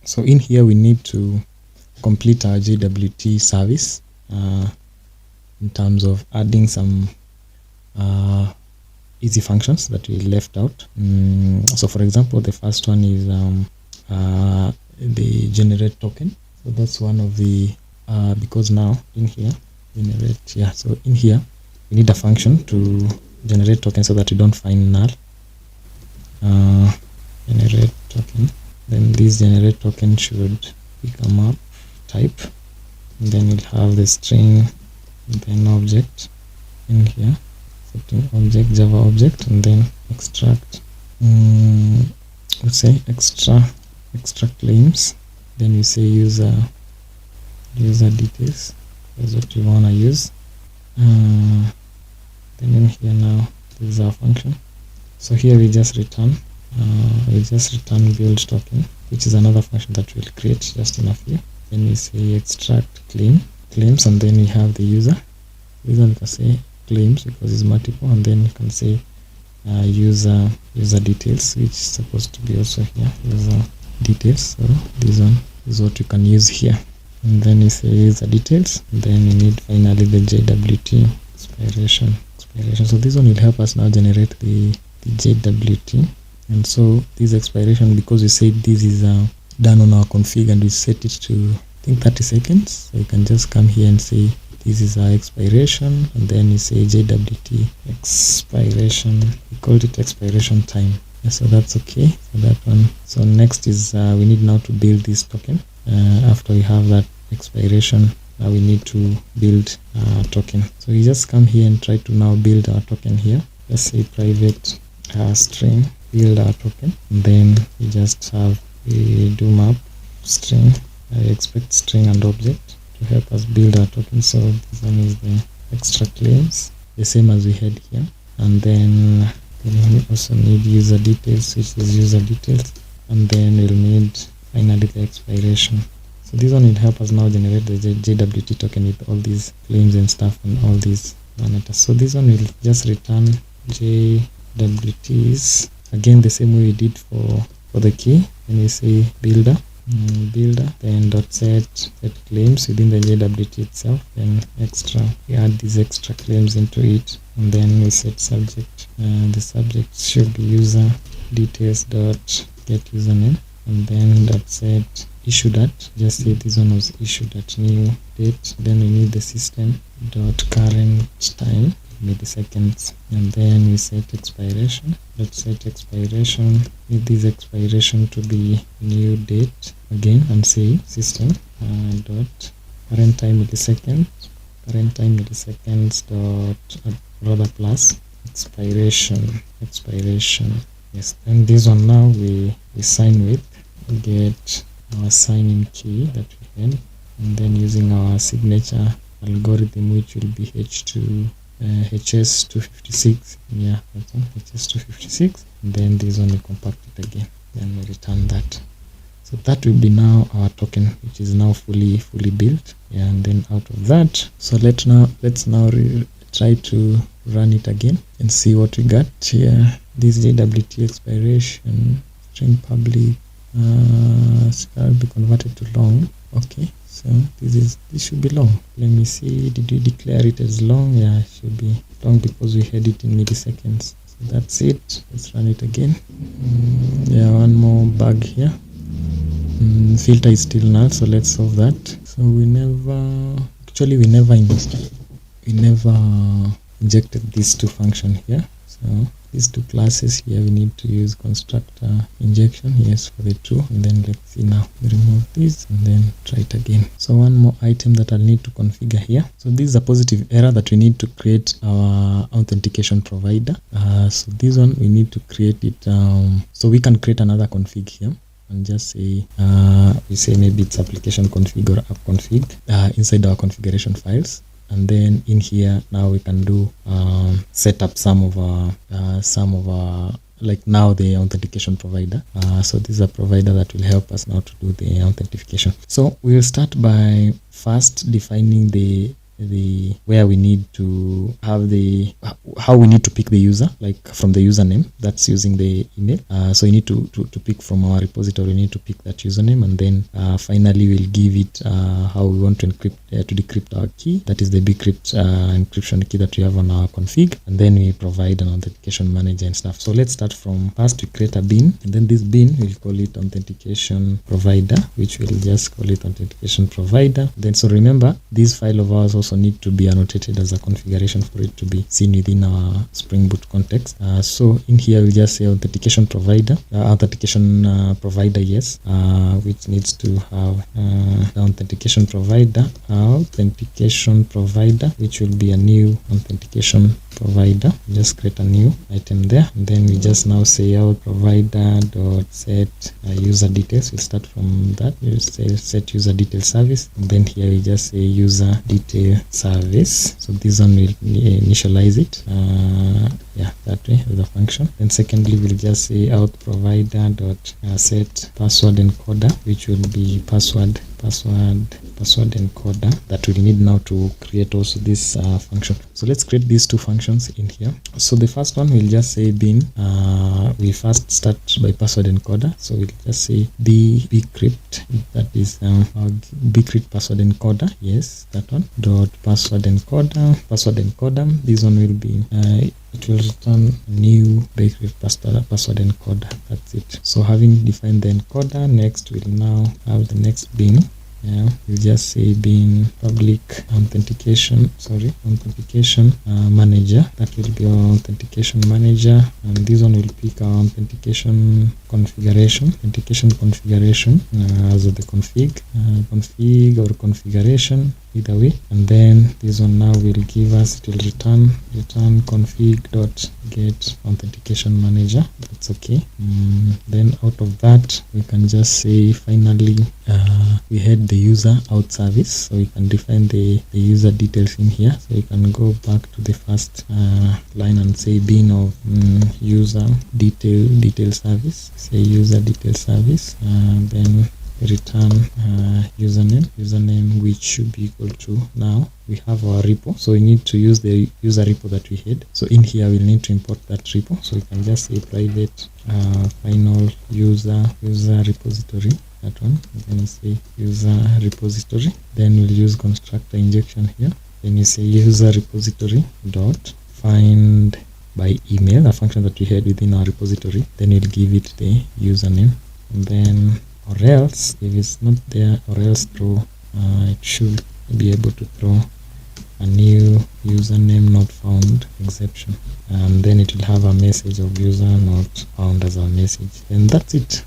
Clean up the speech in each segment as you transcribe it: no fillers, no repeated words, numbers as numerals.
So in here we need to complete our JWT service in terms of adding some easy functions that we left out. So for example, the first one is the generate token. So that's one of the because now in here generate, so in here we need a function to generate token so that we don't find null. Generate token, then this generate token should become up type, and then we'll have the string and then object in here, setting object java object, and then extract let's say extra claims, then we say user details. That's what we want to use. Then in here now this is our function. So here we just return build token, which is another function that we'll create just in a few. Then we say extract claims, and then we have the user. We can say claims because it's multiple, and then you can say user details, which is supposed to be also here, user details. So this one is what you can use here. And then we say user details, and then we need finally the JWT expiration. So this one will help us now generate the JWT. And so this expiration, because we said this is done on our config and we set it to I think 30 seconds, so you can just come here and say this is our expiration, and then you say JWT expiration. We called it expiration time. So that's okay for that one. So next is we need now to build this token. After we have that expiration, now we need to build a token. So we just come here and try to now build our token here. Let's say private string build our token, and then we just have a do map string. I expect string and object to help us build our token. So this one is the extra claims, the same as we had here, and then we also need user details, which is user details, and then we'll need finally the expiration. So this one will help us now generate the JWT token with all these claims and stuff and all these parameters. So this one will just return JWTs again the same way we did for the key. When we say builder, then dot set claims within the JWT itself, then extra, we add these extra claims into it, and then we set subject, and the subject should be user details dot get username, and then dot set issue date. Just say this one was issued at new date. Then we need the system dot current time milliseconds, and then we set expiration. Let's set expiration, need this expiration to be new date again, and say system dot current time milliseconds dot rather plus expiration. Yes, and this one now we sign with, get our sign in key that we had, and then using our signature algorithm, which will be HS256, that's one, HS256, and then this one we compact it again, then we return that. So that will be now our token, which is now fully built. And then out of that, so let's now try to run it again and see what we got here. This JWT expiration string public shall be converted to long. Okay, so this should be long. Let me see, did we declare it as long? Yeah, it should be long because we had it in milliseconds. So that's it. Let's run it again. One more bug here. Filter is still null, so let's solve that. So we never injected these two functions here. So these two classes here, we need to use constructor injection, yes, for the true. And then let's see now, we remove this and then try it again. So one more item that I'll need to configure here. So this is a positive error that we need to create our authentication provider. So this one we need to create it. So we can create another config here and just say we say maybe it's application config or app config inside our configuration files. And then in here now we can do set up some of our like now the authentication provider. So this is a provider that will help us now to do the authentication. So we will start by first defining the where we need to have how we need to pick the user, like from the username that's using the email. So you need to pick from our repository. We need to pick that username, and then finally we'll give it how we want to encrypt to decrypt our key. That is the bcrypt encryption key that we have on our config, and then we provide an authentication manager and stuff. So let's start from first. We create a bin, and then this bin we'll call it authentication provider, which we'll just call it authentication provider. Then so remember, this file of ours also need to be annotated as a configuration for it to be seen within our Spring Boot context. So in here we'll just say authentication provider, yes, which needs to have the authentication provider, which will be a new authentication provider. Just create a new item there, and then we just now say auth provider dot set user details. We'll start from that. We'll say set user detail service, and then here we just say user detail service. So this one will initialize it that way with a function. Then secondly, we'll just say auth provider dot set password encoder, which will be password encoder that we need now to create also this function. So let's create these two functions in here. So the first one we'll just say bin. We first start by password encoder, so we'll just say bcrypt, that is our bcrypt password encoder, yes, that one, dot password encoder. This one will be it will return new bcrypt password encoder. That's it. So having defined the encoder, next we'll now have the next bin. We'll just say bin public authentication manager. That will be our authentication manager, and this one will pick our authentication configuration as the config or configuration, either way. And then this one now will give us, it will return config dot get authentication manager. That's okay. Then out of that we can just say finally we had the user auth service, so we can define the user details in here. So we can go back to the first line and say bin of user detail service, say user detail service, then return username, which should be equal to, now we have our repo, so we need to use the user repo that we had. So in here we'll need to import that repo, so we can just say private final user repository, that one. Then you say user repository, then we'll use constructor injection here. Then you say user repository dot find by email, a function that we had within our repository. Then we'll give it the username, and then or else if it's not there, or else throw it should be able to throw a new username not found exception, and then it will have a message of user not found as our message. And that's it.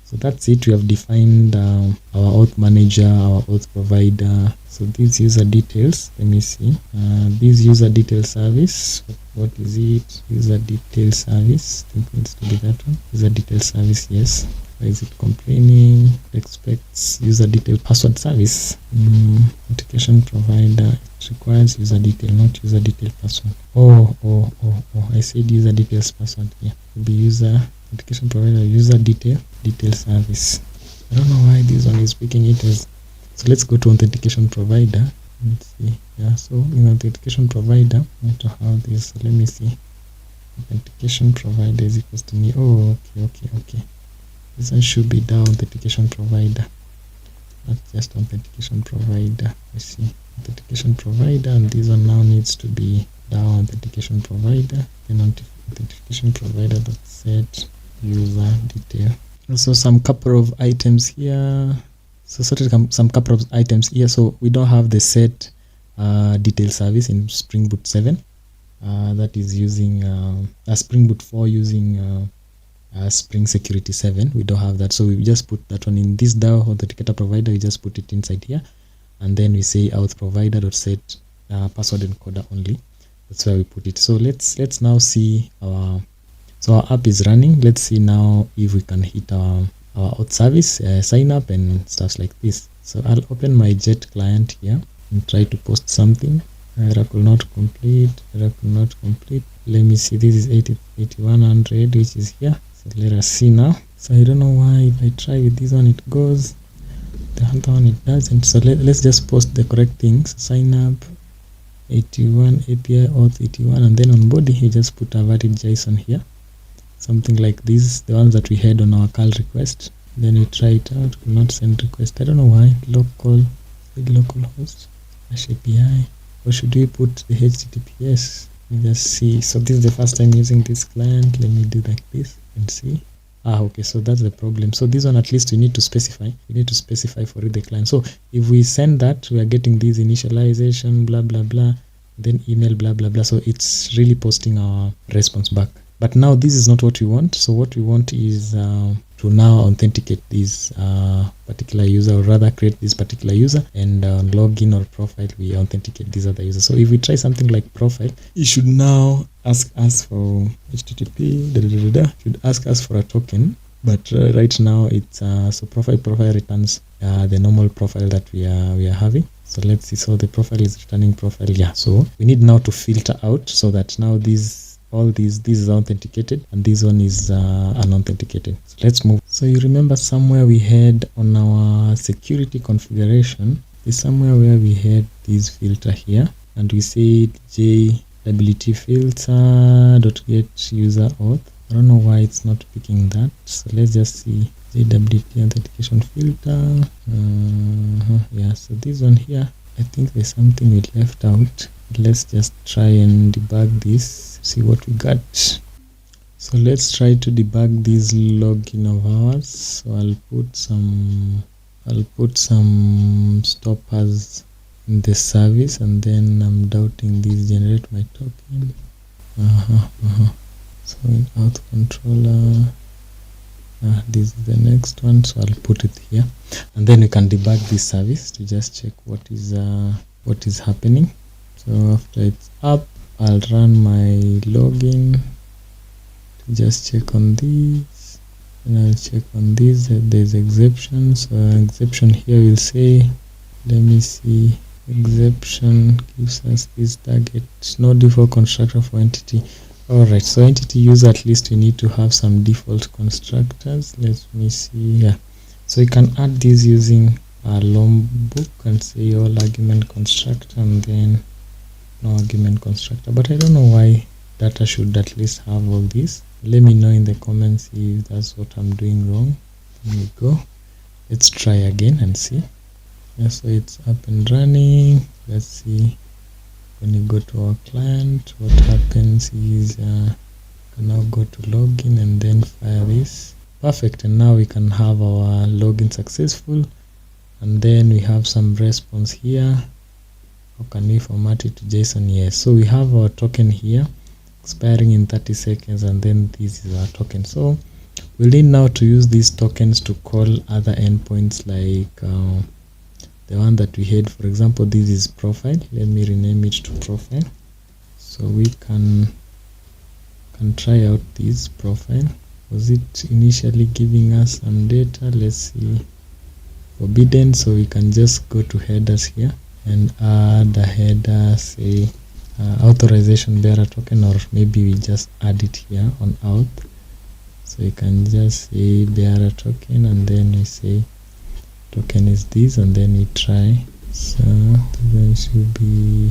So that's it. We have defined our auth manager, our auth provider. So these user details, let me see, this user detail service, what is it? User detail service, I think it needs to be that one. User detail service, yes. Why is it complaining? Expects user detail password service. Authentication provider, it requires user detail, not user detail password. Oh, I said user details password here. It will be user authentication provider user detail service. I don't know why this one is picking it as. So let's go to authentication provider. Let's see. So in authentication provider, I need to have this. So let me see. Authentication provider is equals to me. Oh, okay. This one should be the authentication provider, not just authentication provider. I see authentication provider, and this one now needs to be the authentication provider. Then authentication provider dot set user detail. Also some couple of items here. So some couple of items here. So we don't have the set detail service in Spring Boot 7. That is using Spring Boot 4 using Spring Security 7. We don't have that, so we just put that one in this DAO authenticator provider. We just put it inside here, and then we say auth provider dot set password encoder only. That's where we put it. So let's now see our app is running. Let's see now if we can hit our auth service, sign up and stuff like this. So I'll open my Jet client here and try to post something. Oracle not complete. Let me see, this is 8100, which is here. So let us see now. So I don't know why if I try with this one it goes, the other one it doesn't. So let's just post the correct things. Sign up, 81 API auth 81, and then on body you just put a valid JSON here, something like this, the ones that we had on our curl request. Then we try it out, will not send request. I don't know why. Localhost API, or should we put the HTTPS? Let me just see. So this is the first time using this client. Let me do like this and see. Okay, so that's the problem. So this one, at least we need to specify. We need to specify for the client. So if we send that, we are getting this initialization, blah blah blah, then email, blah blah blah. So it's really posting our response back. But now this is not what we want. So what we want is to now authenticate this particular user, or rather create this particular user, and login or profile, we authenticate this other user. So if we try something like profile, it should now ask us for HTTP, should ask us for a token. But right now it's so profile returns the normal profile that we are having. So let's see. So the profile is returning profile. Yeah. So we need now to filter out so that now this is authenticated and this one is unauthenticated. So let's move. So you remember somewhere we had on our security configuration is somewhere where we had this filter here, and we said JWT filter.get user auth. I don't know why it's not picking that. So let's just see JWT authentication filter. Yeah, so this one here, I think there's something we left out. Let's just try and debug this, see what we got. So let's try to debug this login of ours. So I'll put some stoppers in the service, and then I'm doubting this generate my token. So in auth controller, this is the next one, so I'll put it here, and then we can debug this service to just check what is happening. So after it's up, I'll run my login to just check on this, and I'll check on this. There's exception. So exception here will say, let me see, exception gives us this target, no default constructor for entity. Alright, so entity user, at least we need to have some default constructors. Let me see here. So you can add this using a LOM book and say all argument constructor, and then no argument constructor. But I don't know why data should at least have all this. Let me know in the comments if that's what I'm doing wrong. Here we go. Let's try again and see. Yeah, so it's up and running. Let's see. When you go to our client, what happens is can now go to login and then fire this. Perfect. And now we can have our login successful, and then we have some response here. How can we format it to JSON? Yes, so we have our token here expiring in 30 seconds, and then this is our token. So we'll need now to use these tokens to call other endpoints, like the one that we had. For example, this is profile. Let me rename it to profile, so we can try out this profile. Was it initially giving us some data? Let's see. Forbidden, so we can just go to headers here and add a header, say authorization bearer token, or maybe we just add it here on auth. So you can just say bearer token, and then we say token is this, and then we try. So then should be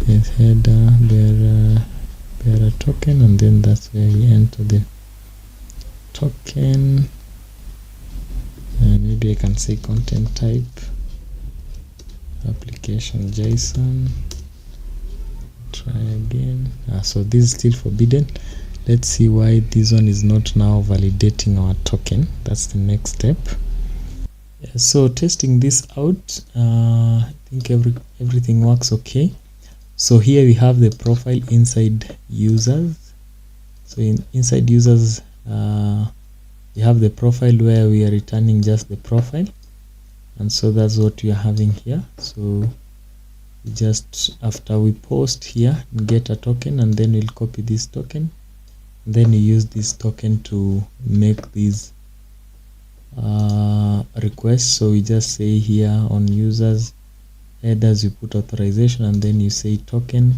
this header bearer token, and then that's where we enter the token, and maybe I can say content type application JSON. Try again. So this is still forbidden. Let's see why this one is not now validating our token. That's the next step. Yeah, so testing this out, I think everything works okay. So here we have the profile inside users. So inside users, we have the profile where we are returning just the profile, and so that's what we are having here. So just after we post here, get a token, and then we'll copy this token, and then we use this token to make these requests. So we just say here on users headers, you put authorization, and then you say token,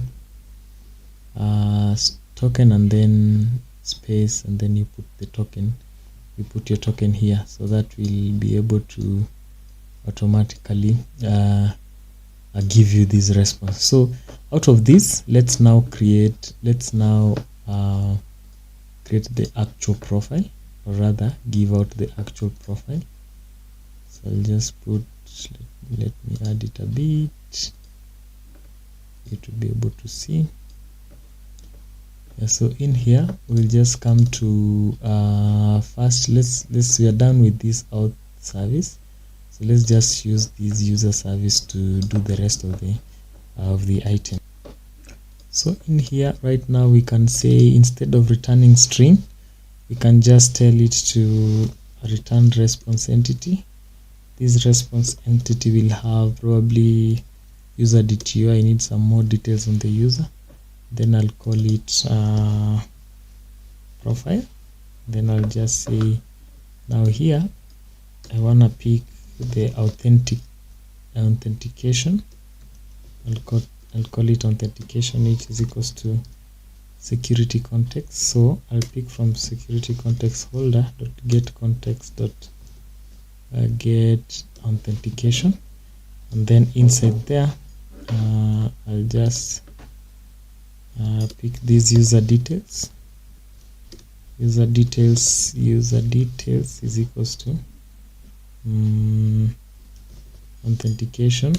and then space, and then you put the token. You put your token here, so that will be able to automatically give you this response. So out of this, let's now create the actual profile, or rather give out the actual profile. So I'll just put, let me add it a bit, you to be able to see. So in here we'll just come to first, we are done with this auth service, so let's just use this user service to do the rest of the item. So in here right now we can say, instead of returning string, we can just tell it to return response entity. This response entity will have probably user DTO. I need some more details on the user. Then I'll call it profile. Then I'll just say, now here I want to pick the authentication. I'll call it authentication, which is equals to security context. So I'll pick from security context holder dot get context dot get authentication, and then inside there I'll just pick these user details. User details is equals to authentication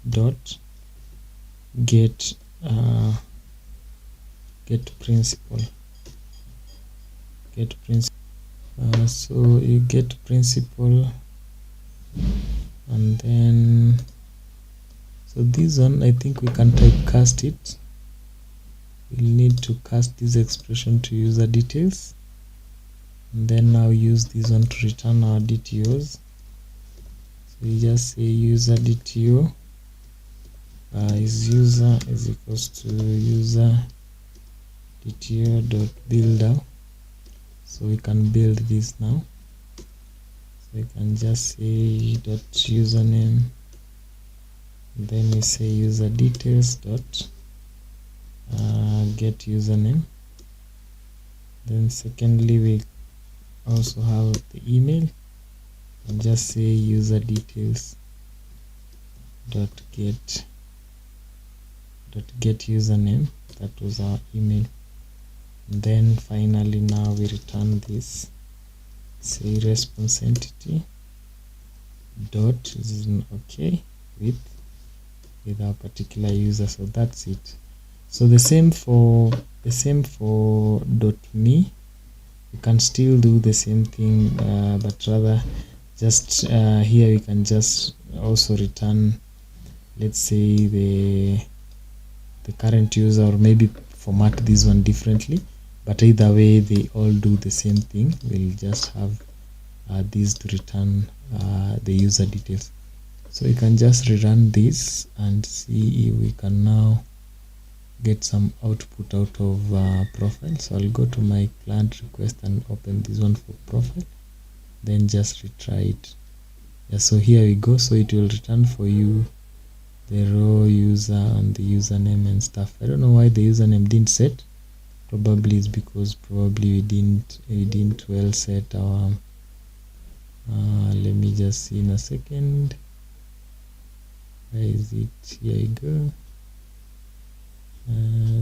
dot get principal. So you get principal, and then so this one I think we can typecast it. We'll need to cast this expression to user details, and then now use this one to return our DTOs. So we just say user DTO is user is equals to user DTO dot builder. So we can build this now. So we can just say dot username, and then we say user details dot get username. Then secondly we also have the email, and just say user details dot get username. That was our email. And then finally now we return this, say response entity dot is okay with our particular user. So that's it. So the same for .me. You can still do the same thing, but rather just here we can just also return, let's say the current user, or maybe format this one differently, but either way they all do the same thing. We'll just have these to return the user details. So you can just rerun this and see if we can now get some output out of profile. So I'll go to my client request and open this one for profile, then just retry it. So here we go. So it will return for you the row, user, and the username and stuff. I don't know why the username didn't set. Probably it's because we didn't well set our let me just see in a second. Where is it? Here you go.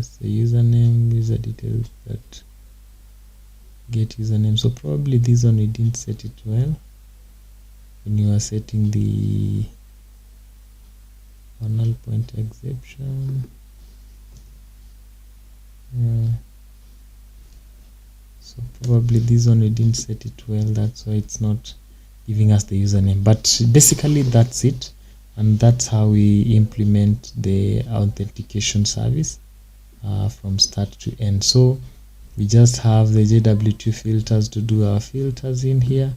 So username, user details, that get username. So probably this one we didn't set it well when you are setting the null point exception. So probably this one we didn't set it well, that's why it's not giving us the username. But basically that's it, and that's how we implement the authentication service from start to end. So we just have the JWT filters to do our filters in here,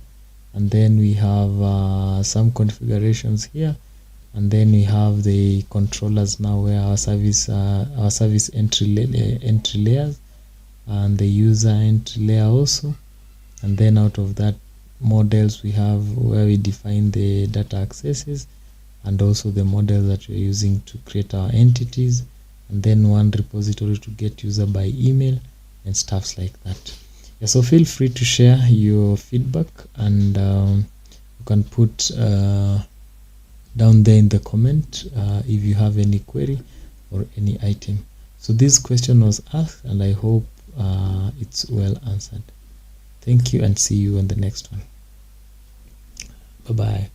and then we have some configurations here, and then we have the controllers now, where our service entry layers and the user entry layer also, and then out of that models we have where we define the data accesses, and also the models that we're using to create our entities, and then one repository to get user by email and stuffs like that. So feel free to share your feedback, and you can put down there in the comment if you have any query or any item. So this question was asked, and I hope it's well answered. Thank you, and see you on the next one. Bye bye.